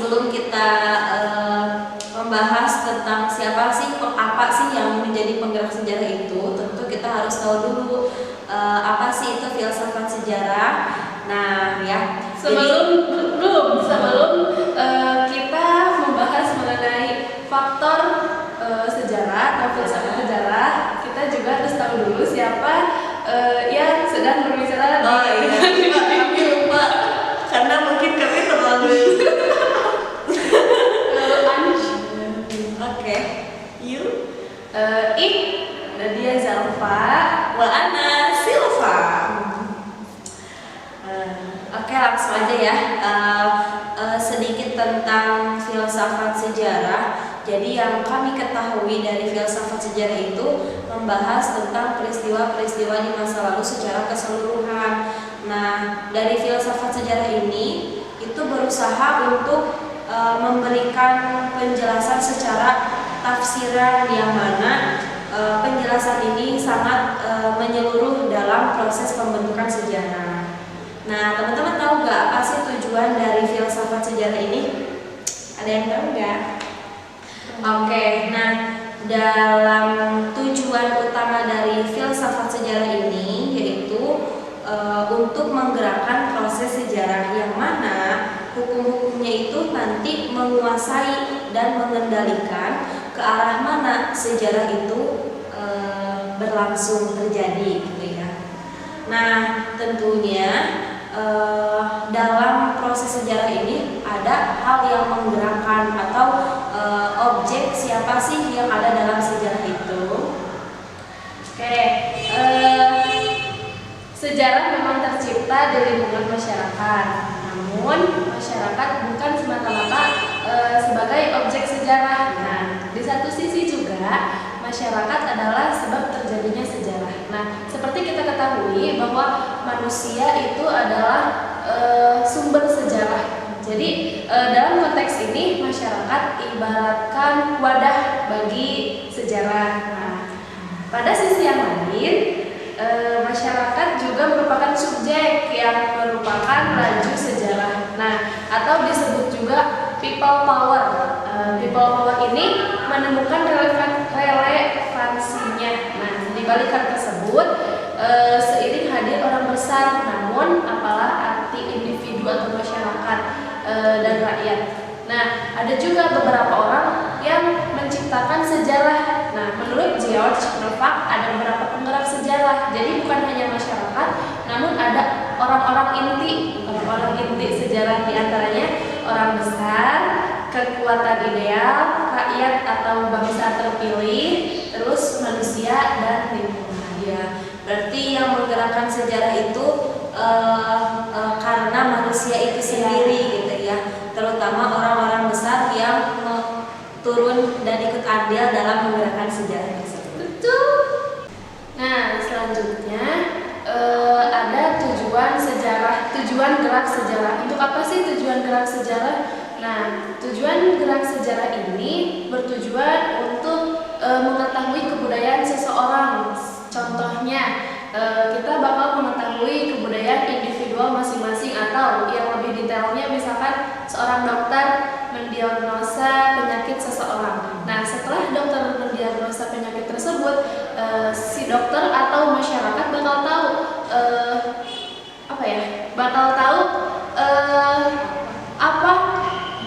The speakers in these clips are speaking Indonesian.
sebelum kita membahas tentang siapa sih, apa sih yang menjadi penggerak sejarah itu, tentu kita harus tahu dulu apa sih itu filsafat sejarah. Nah, ya. Sebelum kita membahas mengenai faktor sejarah atau filsafat sejarah, kita juga harus tahu dulu siapa yang sedang berbicara. Oh iya, kami lupa karena mungkin kami terlalu Oke, you? Nadia Zalfa. Wa ana Silva. Oke, langsung aja ya. Sedikit tentang filsafat sejarah. Jadi yang kami ketahui dari filsafat sejarah itu membahas tentang peristiwa-peristiwa di masa lalu secara keseluruhan. Nah, dari filsafat sejarah ini itu berusaha untuk memberikan penjelasan secara tafsiran yang mana penjelasan ini sangat menyeluruh dalam proses pembentukan sejarah. Nah, teman-teman tahu nggak apa sih tujuan dari filsafat sejarah ini? Ada yang tahu nggak? Oke, nah dalam tujuan utama dari filsafat sejarah ini yaitu untuk menggerakkan proses sejarah yang mana hukum-hukumnya itu nanti menguasai dan mengendalikan ke arah mana sejarah itu berlangsung terjadi gitu ya. Nah, tentunya dalam proses sejarah ini ada hal yang menggerakkan atau objek siapa sih yang ada dalam sejarah itu. Oke, sejarah memang tercipta di lingkungan masyarakat. Namun masyarakat bukan semata-mata sebagai objek sejarah. Nah, di satu sisi juga masyarakat adalah sebab terjadinya sejarah. Nah, seperti kita ketahui bahwa manusia itu adalah sumber sejarah. Jadi dalam konteks ini masyarakat ibaratkan wadah bagi sejarah. Nah, pada sisi yang lain masyarakat juga merupakan subjek yang merupakan laju sejarah. Nah, atau disebut juga people power. People power ini menemukan relevansinya. Nah, di balik hal tersebut seiring hadir orang besar, namun apalah arti individu atau masyarakat dan rakyat. Nah, ada juga beberapa orang yang menciptakan sejarah. Nah, menurut George Novak ada beberapa penggerak sejarah. Jadi bukan hanya masyarakat, namun ada orang-orang inti sejarah, diantaranya orang besar, kekuatan ideal, rakyat atau bangsa terpilih, terus manusia dan lingkungan. Ya, berarti yang menggerakkan sejarah itu karena manusia itu sendiri gitu ya, terutama orang-orang besar yang turun dan ikut andil dalam menggerakkan sejarah tersebut. Betul. Nah, selanjutnya ada tujuan sejarah, tujuan gerak sejarah. Untuk apa sih tujuan gerak sejarah? Nah, tujuan gerak sejarah ini bertujuan untuk mengetahui kebudayaan seseorang. Contohnya, kita bakal mengetahui kebudayaan individual masing-masing, atau yang lebih detailnya misalkan seorang dokter mendiagnosa penyakit seseorang. Nah, setelah dokter mendiagnosa penyakit tersebut, si dokter atau masyarakat bakal tahu apa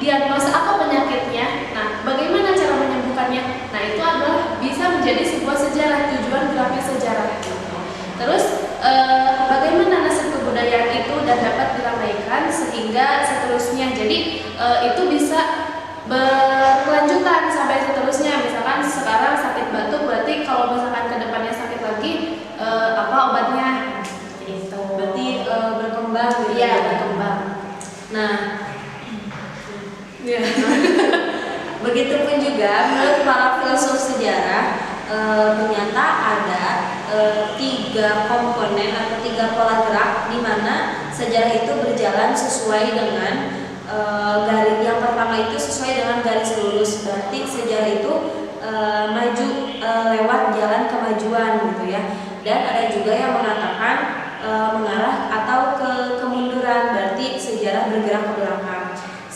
diagnosa apa penyakitnya. Nah, bagaimana cara menyembuhkannya? Nah, itu adalah bisa menjadi sebuah sejarah, tujuan geraknya sejarah. Terus bagaimana nasib kebudayaan itu dan dapat diramaikan sehingga seterusnya. Jadi itu bisa berkelanjutan sampai seterusnya. Misalkan sekarang sakit batuk, berarti kalau misalkan kedepannya sakit lagi, apa obatnya? Itu berarti berkembang gitu. Iya, berkembang. Nah, ya. Begitupun juga menurut para filsuf sejarah, ternyata ada 3 komponen atau 3 pola gerak di mana sejarah itu berjalan sesuai dengan garis. Yang pertama itu sesuai dengan garis lurus, berarti sejarah itu maju lewat jalan kemajuan gitu ya. Dan ada juga yang mengatakan mengarah atau ke kemunduran, berarti sejarah bergerak ke belakang.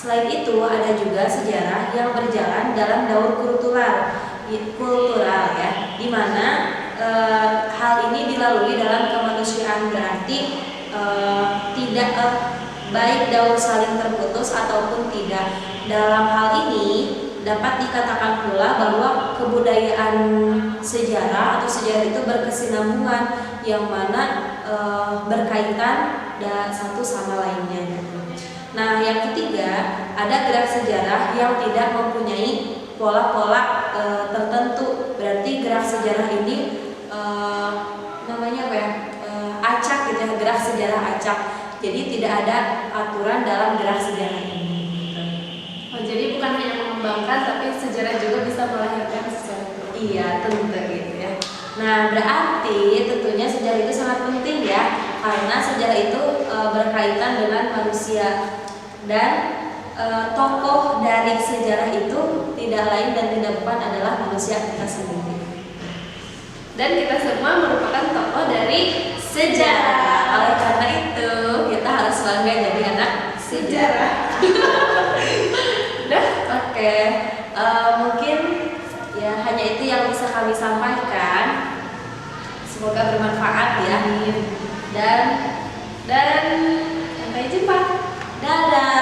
Selain itu ada juga sejarah yang berjalan dalam daur kultural ya, di mana hal ini dilalui dalam kemanusiaan, berarti tidak baik daur saling terputus ataupun tidak. Dalam hal ini dapat dikatakan pula bahwa kebudayaan sejarah atau sejarah itu berkesinambungan yang mana berkaitan dan satu sama lainnya. Nah, yang ketiga, ada gerak sejarah yang tidak mempunyai pola-pola tertentu. Berarti gerak sejarah ini namanya apa ya? Acak gitu ya, gerak sejarah acak. Jadi tidak ada aturan dalam gerak sejarah ini. Oh, jadi bukan hanya mengembangkan, tapi sejarah juga bisa melahirkan sejarah. Iya, tentu gitu ya. Nah, berarti tentunya sejarah itu sangat penting ya, karena sejarah itu berkaitan dengan manusia. Dan tokoh dari sejarah itu tidak lain dan tidak bukan adalah manusia kita sendiri. Dan kita semua merupakan tokoh dari Sejarah. Oleh karena itu kita harus bangga jadi anak sejarah. Dah, Oke, mungkin ya hanya itu yang bisa kami sampaikan. Semoga bermanfaat ya. dan sampai jumpa. Dadah.